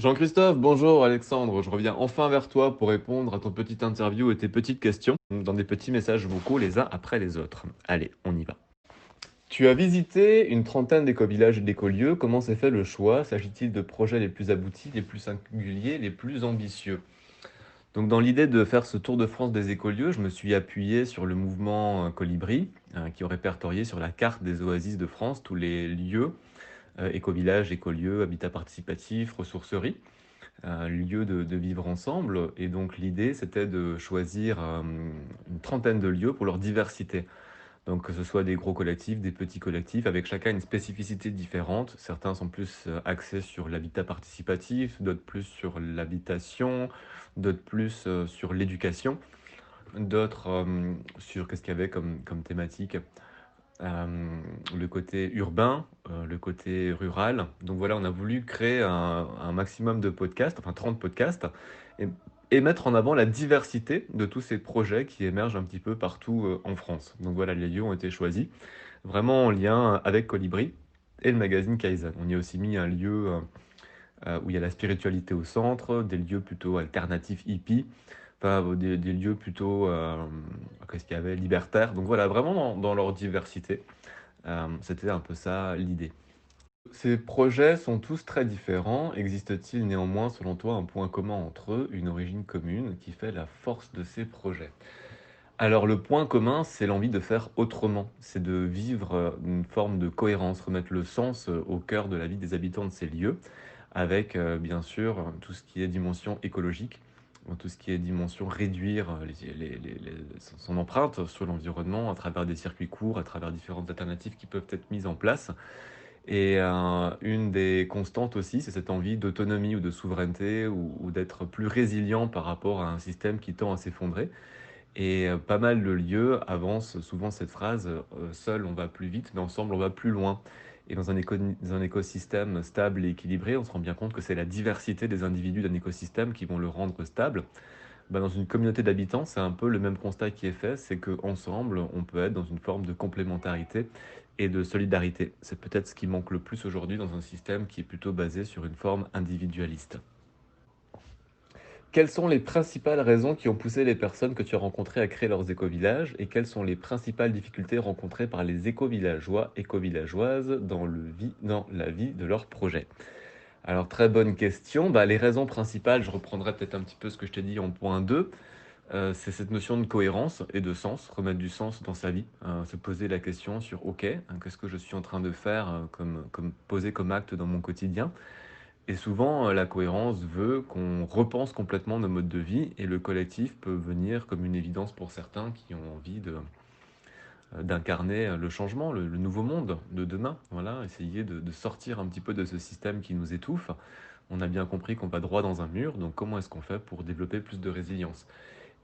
Jean-Christophe, bonjour Alexandre, je reviens enfin vers toi pour répondre à ton petite interview et tes petites questions dans des petits messages vocaux les uns après les autres. Allez, on y va. Tu as visité une trentaine d'éco-villages et d'écolieux, comment s'est fait le choix? S'agit-il de projets les plus aboutis, les plus singuliers, les plus ambitieux? Donc dans l'idée de faire ce tour de France des écolieux, je me suis appuyé sur le mouvement Colibri, qui ont répertorié sur la carte des oasis de France tous les lieux, éco-villages, écolieux, habitat participatif, ressourceries, lieu de vivre ensemble. Et donc l'idée, c'était de choisir une trentaine de lieux pour leur diversité. Donc que ce soit des gros collectifs, des petits collectifs, avec chacun une spécificité différente. Certains sont plus axés sur l'habitat participatif, d'autres plus sur l'habitation, d'autres plus sur l'éducation, d'autres sur qu'est-ce qu'il y avait comme thématique, le côté urbain, le côté rural. Donc voilà, on a voulu créer un maximum de podcasts, enfin 30 podcasts, et, et mettre en avant la diversité de tous ces projets qui émergent un petit peu partout en France. Donc voilà, les lieux ont été choisis, vraiment en lien avec Colibri et le magazine Kaizen. On y a aussi mis un lieu où il y a la spiritualité au centre, des lieux plutôt alternatifs hippies, enfin des lieux plutôt, qu'est-ce qu'il y avait, libertaires. Donc voilà, vraiment dans leur diversité. C'était un peu ça l'idée. Ces projets sont tous très différents. Existe-t-il néanmoins, selon toi, un point commun entre eux, une origine commune qui fait la force de ces projets? Alors le point commun, c'est l'envie de faire autrement. C'est de vivre une forme de cohérence, remettre le sens au cœur de la vie des habitants de ces lieux, avec bien sûr tout ce qui est dimension écologique, tout ce qui est dimension réduire son empreinte sur l'environnement à travers des circuits courts, à travers différentes alternatives qui peuvent être mises en place. Et une des constantes aussi, c'est cette envie d'autonomie ou de souveraineté ou d'être plus résilient par rapport à un système qui tend à s'effondrer. Et pas mal de lieux avancent souvent cette phrase, seul on va plus vite, mais ensemble on va plus loin. Et dans un écosystème stable et équilibré, on se rend bien compte que c'est la diversité des individus d'un écosystème qui vont le rendre stable. Bah, dans une communauté d'habitants, c'est un peu le même constat qui est fait, c'est qu'ensemble, on peut être dans une forme de complémentarité et de solidarité. C'est peut-être ce qui manque le plus aujourd'hui dans un système qui est plutôt basé sur une forme individualiste. Quelles sont les principales raisons qui ont poussé les personnes que tu as rencontrées à créer leurs éco-villages et quelles sont les principales difficultés rencontrées par les éco-villageois, éco-villageoises dans la vie de leur projet? Alors, très bonne question. Bah, les raisons principales, je reprendrai peut-être un petit peu ce que je t'ai dit en point 2. C'est cette notion de cohérence et de sens, remettre du sens dans sa vie, se poser la question sur OK, qu'est-ce que je suis en train de faire comme poser comme acte dans mon quotidien. Et souvent, la cohérence veut qu'on repense complètement nos modes de vie et le collectif peut venir comme une évidence pour certains qui ont envie d'incarner le changement, le nouveau monde de demain. Voilà, essayer de sortir un petit peu de ce système qui nous étouffe. On a bien compris qu'on va droit dans un mur, donc comment est-ce qu'on fait pour développer plus de résilience?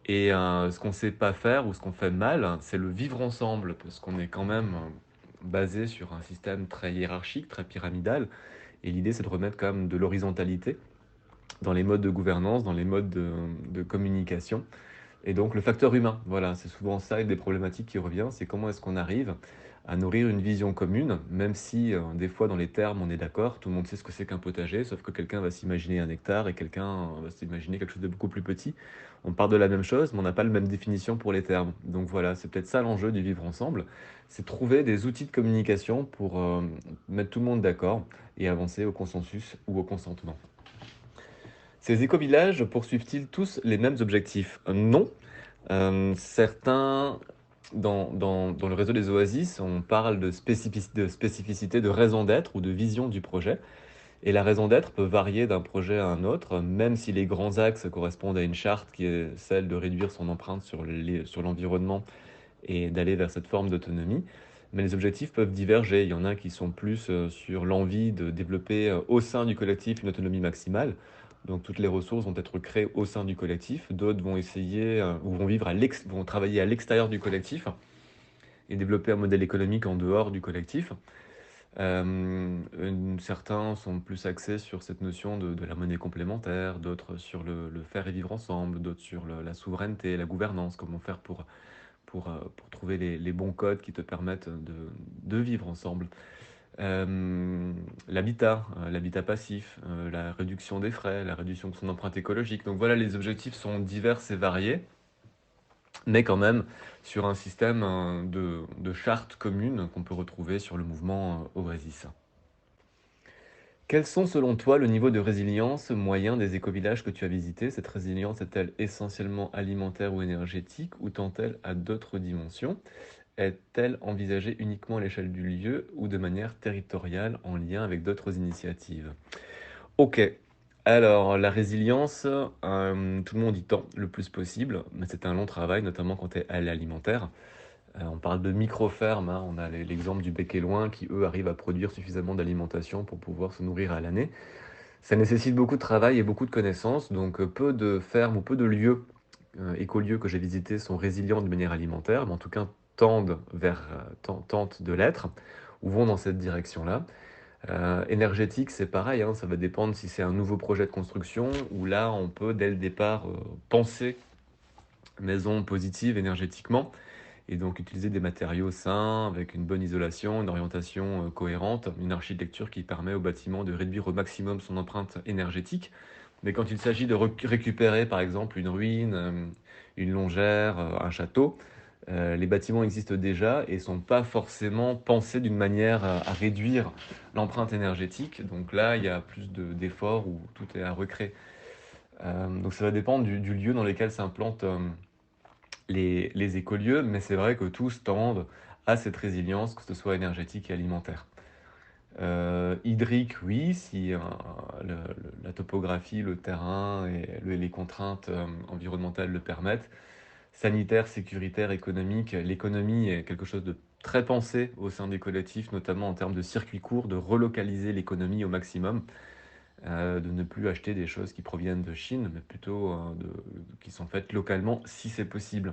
Et ce qu'on ne sait pas faire ou ce qu'on fait mal, c'est le vivre ensemble, parce qu'on est quand même basé sur un système très hiérarchique, très pyramidal. Et l'idée, c'est de remettre quand même de l'horizontalité dans les modes de gouvernance, dans les modes de communication. Et donc le facteur humain, voilà, c'est souvent ça et des problématiques qui revient, c'est comment est-ce qu'on arrive à nourrir une vision commune, même si des fois dans les termes on est d'accord, tout le monde sait ce que c'est qu'un potager, sauf que quelqu'un va s'imaginer un hectare et quelqu'un va s'imaginer quelque chose de beaucoup plus petit. On part de la même chose, mais on n'a pas la même définition pour les termes. Donc voilà, c'est peut-être ça l'enjeu du vivre ensemble, c'est trouver des outils de communication pour mettre tout le monde d'accord et avancer au consensus ou au consentement. Ces éco-villages poursuivent-ils tous les mêmes objectifs? Non. Certains, dans le réseau des oasis, on parle de spécificité, de raison d'être ou de vision du projet. Et la raison d'être peut varier d'un projet à un autre, même si les grands axes correspondent à une charte qui est celle de réduire son empreinte sur l'environnement et d'aller vers cette forme d'autonomie. Mais les objectifs peuvent diverger. Il y en a qui sont plus sur l'envie de développer au sein du collectif une autonomie maximale. Donc toutes les ressources vont être créées au sein du collectif. D'autres vont essayer ou vont travailler à l'extérieur du collectif et développer un modèle économique en dehors du collectif. Certains sont plus axés sur cette notion de la monnaie complémentaire, d'autres sur le faire et vivre ensemble, d'autres sur la souveraineté, la gouvernance, comment faire pour trouver les bons codes qui te permettent de vivre ensemble. l'habitat passif, la réduction des frais, la réduction de son empreinte écologique. Donc voilà, les objectifs sont divers et variés, mais quand même sur un système de charte commune qu'on peut retrouver sur le mouvement Oasis. Quels sont selon toi le niveau de résilience moyen des écovillages que tu as visités? Cette résilience est-elle essentiellement alimentaire ou énergétique ou tend-elle à d'autres dimensions? Est-elle envisagée uniquement à l'échelle du lieu ou de manière territoriale en lien avec d'autres initiatives? Ok, alors la résilience, tout le monde y tend le plus possible, mais c'est un long travail, notamment quand tu es à l'alimentaire. On parle de micro-fermes, hein, on a l'exemple du Bec et Loin qui, eux, arrivent à produire suffisamment d'alimentation pour pouvoir se nourrir à l'année. Ça nécessite beaucoup de travail et beaucoup de connaissances, donc peu de fermes ou peu de lieux, écolieux que j'ai visités sont résilients de manière alimentaire, mais en tout cas tentent de l'être, ou vont dans cette direction-là. Énergétique, c'est pareil, hein, ça va dépendre si c'est un nouveau projet de construction, où là, on peut dès le départ penser maison positive énergétiquement, et donc utiliser des matériaux sains, avec une bonne isolation, une orientation cohérente, une architecture qui permet au bâtiment de réduire au maximum son empreinte énergétique. Mais quand il s'agit de récupérer par exemple une ruine, une longère, un château, les bâtiments existent déjà et ne sont pas forcément pensés d'une manière à réduire l'empreinte énergétique. Donc là, il y a plus d'efforts où tout est à recréer. Donc ça va dépendre du lieu dans lequel s'implantent les écolieux, mais c'est vrai que tous tendent à cette résilience, que ce soit énergétique et alimentaire. Hydrique, oui, si la topographie, le terrain et les contraintes environnementales le permettent. Sanitaire, sécuritaire, économique. L'économie est quelque chose de très pensé au sein des collectifs, notamment en termes de circuits courts, de relocaliser l'économie au maximum, de ne plus acheter des choses qui proviennent de Chine, mais plutôt qui sont faites localement si c'est possible.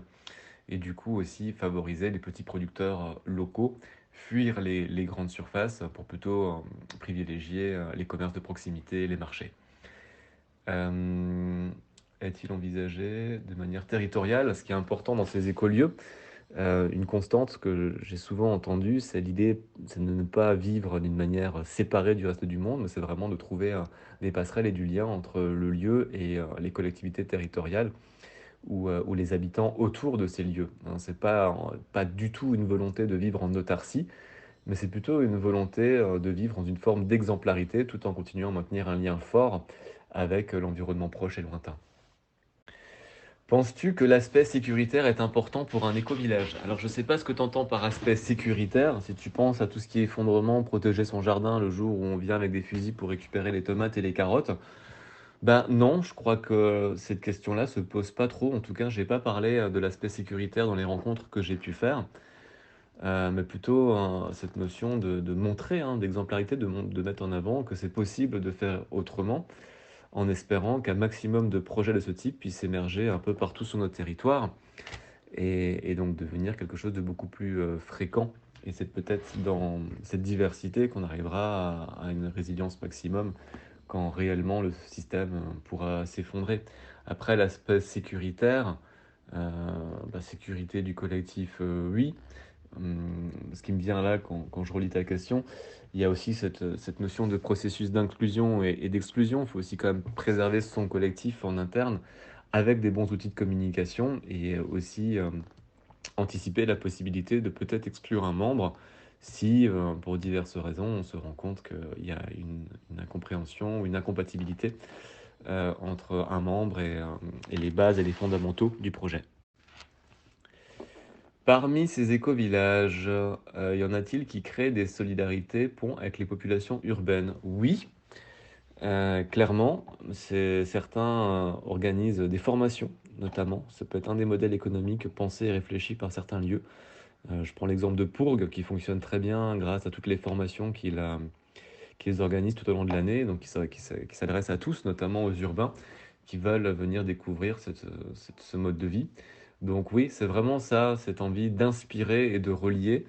Et du coup aussi favoriser les petits producteurs locaux, fuir les grandes surfaces pour plutôt privilégier les commerces de proximité et les marchés. Euh, Est-il envisagé de manière territoriale? Ce qui est important dans ces écolieux, une constante que j'ai souvent entendue, c'est l'idée c'est de ne pas vivre d'une manière séparée du reste du monde, mais c'est vraiment de trouver des passerelles et du lien entre le lieu et les collectivités territoriales ou les habitants autour de ces lieux. Hein. C'est pas du tout une volonté de vivre en autarcie, mais c'est plutôt une volonté de vivre dans une forme d'exemplarité tout en continuant à maintenir un lien fort avec l'environnement proche et lointain. Penses-tu que l'aspect sécuritaire est important pour un éco-village? Alors je ne sais pas ce que tu entends par aspect sécuritaire, si tu penses à tout ce qui est effondrement, protéger son jardin le jour où on vient avec des fusils pour récupérer les tomates et les carottes. Ben non, je crois que cette question-là se pose pas trop. En tout cas, j'ai pas parlé de l'aspect sécuritaire dans les rencontres que j'ai pu faire, mais plutôt cette notion de montrer, hein, d'exemplarité, de mettre en avant que c'est possible de faire autrement, en espérant qu'un maximum de projets de ce type puissent émerger un peu partout sur notre territoire et donc devenir quelque chose de beaucoup plus fréquent. Et c'est peut-être dans cette diversité qu'on arrivera à une résilience maximum quand réellement le système pourra s'effondrer. Après, l'aspect sécuritaire, la sécurité du collectif, oui. Ce qui me vient là quand je relis ta question, il y a aussi cette notion de processus d'inclusion et d'exclusion. Il faut aussi quand même préserver son collectif en interne avec des bons outils de communication et aussi anticiper la possibilité de peut-être exclure un membre si, pour diverses raisons, on se rend compte qu'il y a une incompréhension ou une incompatibilité entre un membre et les bases et les fondamentaux du projet. Parmi ces éco-villages, y en a-t-il qui créent des solidarités, ponts avec les populations urbaines? Oui, clairement, certains organisent des formations, notamment. Ça peut être un des modèles économiques pensés et réfléchis par certains lieux. Je prends l'exemple de Pourgue, qui fonctionne très bien grâce à toutes les formations qu'ils organisent tout au long de l'année, donc qui s'adressent à tous, notamment aux urbains, qui veulent venir découvrir ce mode de vie. Donc oui, c'est vraiment ça, cette envie d'inspirer et de relier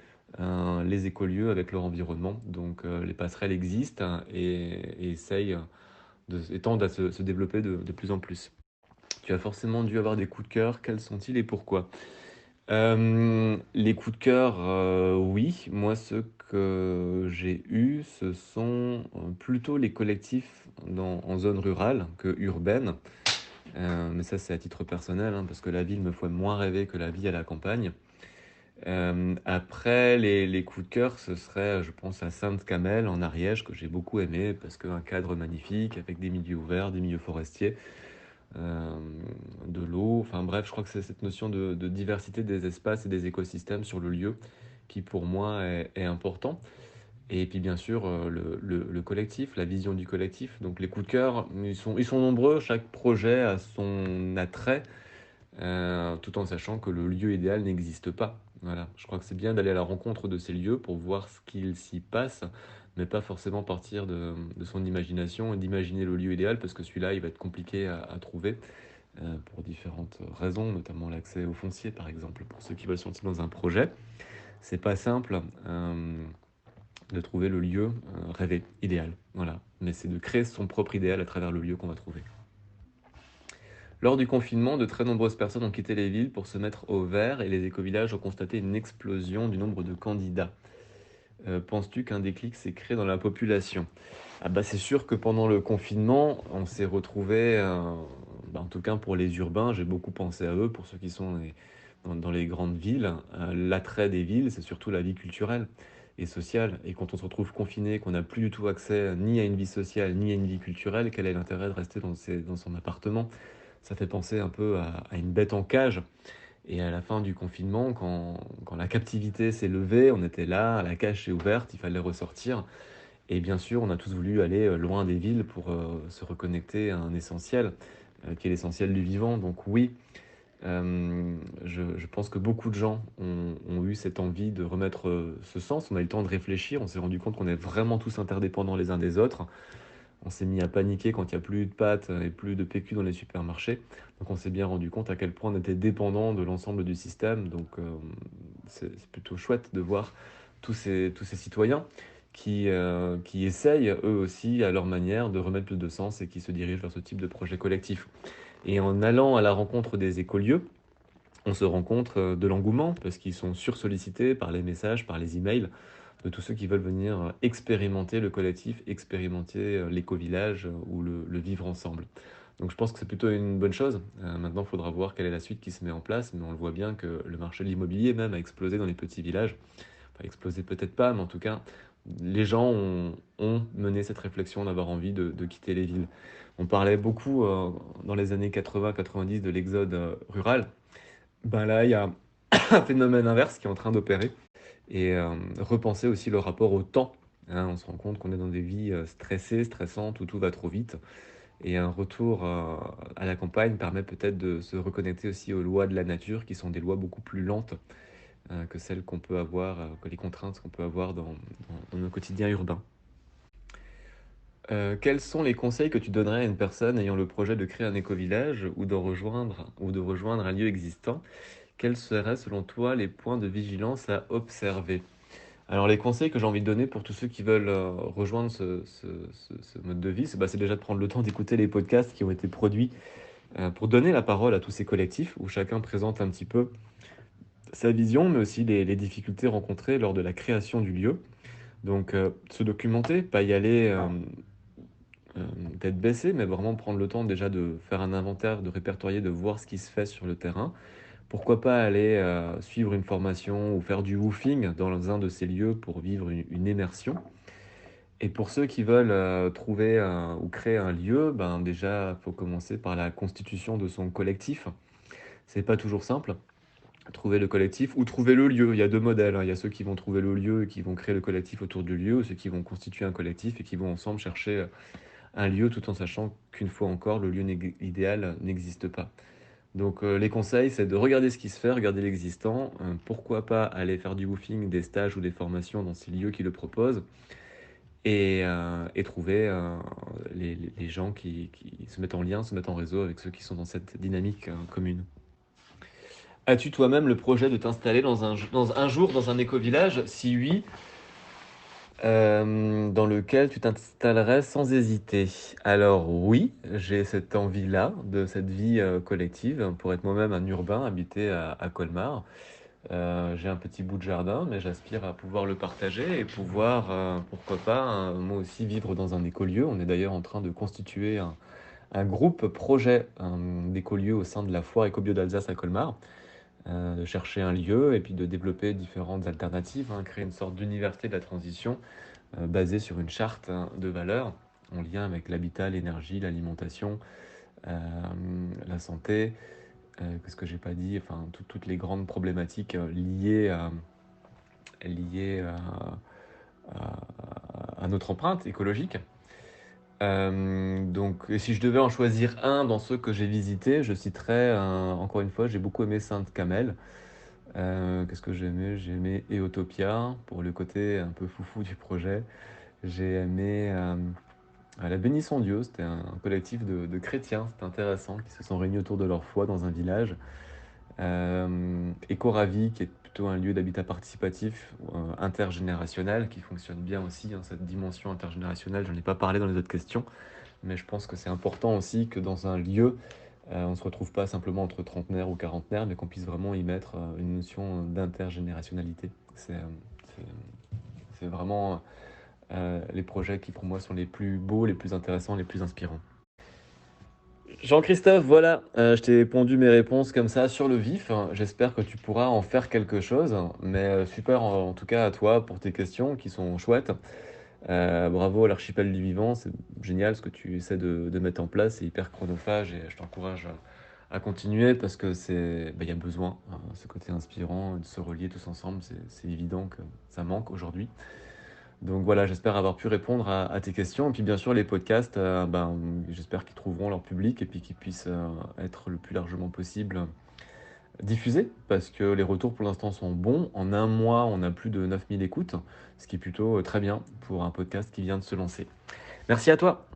les écolieux avec leur environnement. Donc les passerelles existent hein, et et tendent à se développer de plus en plus. Tu as forcément dû avoir des coups de cœur, quels sont-ils et pourquoi? Les coups de cœur, oui. Moi, ceux que j'ai eus, ce sont, plutôt les collectifs en zone rurale que urbaine. Mais ça, c'est à titre personnel, hein, parce que la ville me fait moins rêver que la vie à la campagne. Après, les coups de cœur, ce serait, je pense, à Sainte-Camelle, en Ariège, que j'ai beaucoup aimé, parce qu'un cadre magnifique, avec des milieux ouverts, des milieux forestiers, euh, de l'eau, enfin bref, je crois que c'est cette notion de diversité des espaces et des écosystèmes sur le lieu qui, pour moi, est important. Et puis, bien sûr, le collectif, la vision du collectif. Donc, les coups de cœur, ils sont nombreux, chaque projet a son attrait, tout en sachant que le lieu idéal n'existe pas. Voilà. Je crois que c'est bien d'aller à la rencontre de ces lieux pour voir ce qu'il s'y passe, mais pas forcément partir de son imagination et d'imaginer le lieu idéal, parce que celui-là, il va être compliqué à trouver pour différentes raisons, notamment l'accès au foncier, par exemple, pour ceux qui veulent se lancer dans un projet. C'est pas simple de trouver le lieu rêvé, idéal. Voilà. Mais c'est de créer son propre idéal à travers le lieu qu'on va trouver. Lors du confinement, de très nombreuses personnes ont quitté les villes pour se mettre au vert et les écovillages ont constaté une explosion du nombre de candidats. Penses-tu qu'un déclic s'est créé dans la population? Ah bah c'est sûr que pendant le confinement, on s'est retrouvé, en tout cas pour les urbains, j'ai beaucoup pensé à eux, pour ceux qui sont dans les grandes villes. L'attrait des villes, c'est surtout la vie culturelle et sociale. Et quand on se retrouve confiné, qu'on n'a plus du tout accès ni à une vie sociale, ni à une vie culturelle, quel est l'intérêt de rester dans son appartement? Ça fait penser un peu à une bête en cage. Et à la fin du confinement, quand la captivité s'est levée, on était là, la cage s'est ouverte, il fallait ressortir. Et bien sûr, on a tous voulu aller loin des villes pour se reconnecter à un essentiel, qui est l'essentiel du vivant. Donc oui, je pense que beaucoup de gens ont eu cette envie de remettre ce sens. On a eu le temps de réfléchir, on s'est rendu compte qu'on est vraiment tous interdépendants les uns des autres. On s'est mis à paniquer quand il n'y a plus de pâtes et plus de PQ dans les supermarchés. Donc on s'est bien rendu compte à quel point on était dépendant de l'ensemble du système. Donc c'est plutôt chouette de voir tous ces citoyens qui essayent eux aussi à leur manière de remettre plus de sens et qui se dirigent vers ce type de projet collectif. Et en allant à la rencontre des écolieux, on se rend compte de l'engouement parce qu'ils sont sursollicités par les messages, par les emails de tous ceux qui veulent venir expérimenter le collectif, expérimenter l'éco-village ou le vivre ensemble. Donc je pense que c'est plutôt une bonne chose. Maintenant, il faudra voir quelle est la suite qui se met en place, mais on le voit bien que le marché de l'immobilier même a explosé dans les petits villages. Enfin, explosé peut-être pas, mais en tout cas, les gens ont mené cette réflexion d'avoir envie de quitter les villes. On parlait beaucoup dans les années 80-90 de l'exode rural. Ben là, il y a un phénomène inverse qui est en train d'opérer et repenser aussi le rapport au temps. Hein. On se rend compte qu'on est dans des vies stressées, stressantes, où tout va trop vite. Et un retour à la campagne permet peut-être de se reconnecter aussi aux lois de la nature, qui sont des lois beaucoup plus lentes que celles qu'on peut avoir, que les contraintes qu'on peut avoir dans nos quotidiens urbains. Quels sont les conseils que tu donnerais à une personne ayant le projet de créer un éco-village ou de rejoindre un lieu existant? Quels seraient selon toi les points de vigilance à observer? Alors les conseils que j'ai envie de donner pour tous ceux qui veulent rejoindre ce mode de vie, c'est déjà de prendre le temps d'écouter les podcasts qui ont été produits pour donner la parole à tous ces collectifs où chacun présente un petit peu sa vision, mais aussi les difficultés rencontrées lors de la création du lieu. Donc se documenter, pas y aller euh, tête baissée, mais vraiment prendre le temps déjà de faire un inventaire, de répertorier, de voir ce qui se fait sur le terrain. Pourquoi pas aller suivre une formation ou faire du woofing dans un de ces lieux pour vivre une immersion. Et pour ceux qui veulent trouver ou créer un lieu, ben déjà, il faut commencer par la constitution de son collectif. C'est pas toujours simple. Trouver le collectif ou trouver le lieu. Il y a deux modèles, hein. Il y a ceux qui vont trouver le lieu et qui vont créer le collectif autour du lieu, ou ceux qui vont constituer un collectif et qui vont ensemble chercher un lieu tout en sachant qu'une fois encore, le lieu idéal n'existe pas. Donc les conseils, c'est de regarder ce qui se fait, regarder l'existant. Pourquoi pas aller faire du woofing, des stages ou des formations dans ces lieux qui le proposent et trouver les gens qui se mettent en lien, se mettent en réseau avec ceux qui sont dans cette dynamique commune. As-tu toi-même le projet de t'installer dans un jour dans un éco-village? Si oui, dans lequel tu t'installerais sans hésiter? Alors oui, j'ai cette envie-là, de cette vie collective, pour être moi-même un urbain, habité à Colmar. J'ai un petit bout de jardin, mais j'aspire à pouvoir le partager et pouvoir, pourquoi pas, moi aussi vivre dans un écolieu. On est d'ailleurs en train de constituer un groupe projet d'écolieux au sein de la foire Ecobio d'Alsace à Colmar, de chercher un lieu et puis de développer différentes alternatives, hein, créer une sorte d'université de la transition basée sur une charte de valeurs en lien avec l'habitat, l'énergie, l'alimentation, la santé, qu'est-ce que j'ai pas dit, enfin toutes les grandes problématiques liées à notre empreinte écologique. Donc, et si je devais en choisir un dans ceux que j'ai visités, je citerais, encore une fois, j'ai beaucoup aimé Sainte-Camelle. Qu'est-ce que j'ai aimé? J'ai aimé Eotopia pour le côté un peu foufou du projet. J'ai aimé La Bénisson Dieu, c'était un collectif de chrétiens, c'était intéressant, qui se sont réunis autour de leur foi dans un village. Ecoravi, qui est plutôt un lieu d'habitat participatif intergénérationnel, qui fonctionne bien aussi, hein, cette dimension intergénérationnelle, j'en ai pas parlé dans les autres questions, mais je pense que c'est important aussi que dans un lieu, on ne se retrouve pas simplement entre trentenaires ou quarantenaires, mais qu'on puisse vraiment y mettre une notion d'intergénérationnalité. C'est- c'est vraiment les projets qui pour moi sont les plus beaux, les plus intéressants, les plus inspirants. Jean-Christophe, voilà, je t'ai pondu mes réponses comme ça sur le vif. J'espère que tu pourras en faire quelque chose. Mais super en tout cas à toi pour tes questions qui sont chouettes. Bravo à l'archipel du vivant, c'est génial ce que tu essaies de mettre en place. C'est hyper chronophage et je t'encourage à continuer parce que il y a besoin, hein, ce côté inspirant, de se relier tous ensemble. C'est évident que ça manque aujourd'hui. Donc voilà, j'espère avoir pu répondre à tes questions. Et puis bien sûr, les podcasts, j'espère qu'ils trouveront leur public et puis qu'ils puissent être le plus largement possible diffusés parce que les retours pour l'instant sont bons. En un mois, on a plus de 9000 écoutes, ce qui est plutôt très bien pour un podcast qui vient de se lancer. Merci à toi.